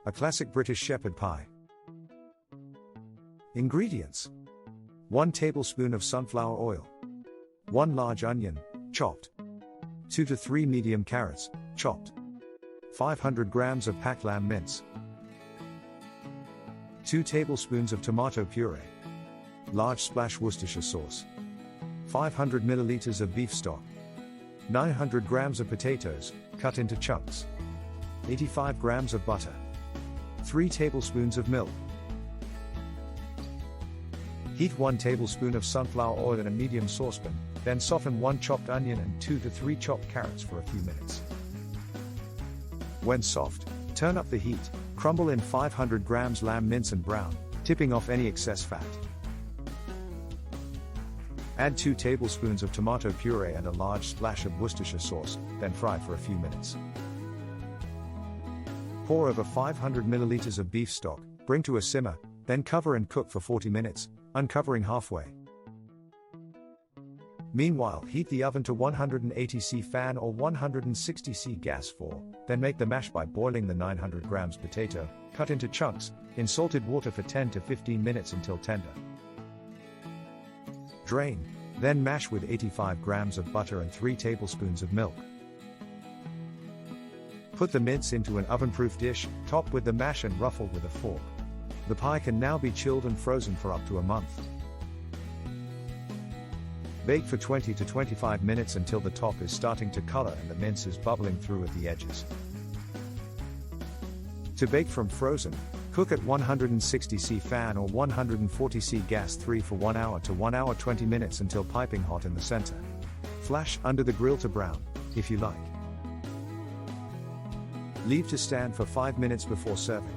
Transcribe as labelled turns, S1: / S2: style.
S1: a classic British shepherd pie. Ingredients: 1 tablespoon of sunflower oil, 1 large onion, chopped, 2 to 3 medium carrots, chopped, 500 grams of packed lamb mince, 2 tablespoons of tomato puree, large splash Worcestershire sauce, 500 milliliters of beef stock, 900 grams of potatoes, cut into chunks, 85 grams of butter, 3 tablespoons of milk. Heat 1 tablespoon of sunflower oil in a medium saucepan, then soften 1 chopped onion and 2 to 3 chopped carrots for a few minutes. When soft, turn up the heat, crumble in 500 grams lamb mince and brown, tipping off any excess fat. Add 2 tablespoons of tomato puree and a large splash of Worcestershire sauce, then fry for a few minutes. Pour over 500 milliliters of beef stock, bring to a simmer, then cover and cook for 40 minutes, uncovering halfway. Meanwhile, heat the oven to 180°C fan or 160°C gas for, then make the mash by boiling the 900 grams potato, cut into chunks, in salted water for 10 to 15 minutes until tender. Drain, then mash with 85 grams of butter and 3 tablespoons of milk. Put the mince into an oven-proof dish, top with the mash and ruffle with a fork. The pie can now be chilled and frozen for up to a month. Bake for 20 to 25 minutes until the top is starting to color and the mince is bubbling through at the edges. To bake from frozen, cook at 160°C fan or 140°C gas 3 for 1 hour to 1 hour 20 minutes until piping hot in the center. Flash under the grill to brown, if you like. Leave to stand for 5 minutes before serving.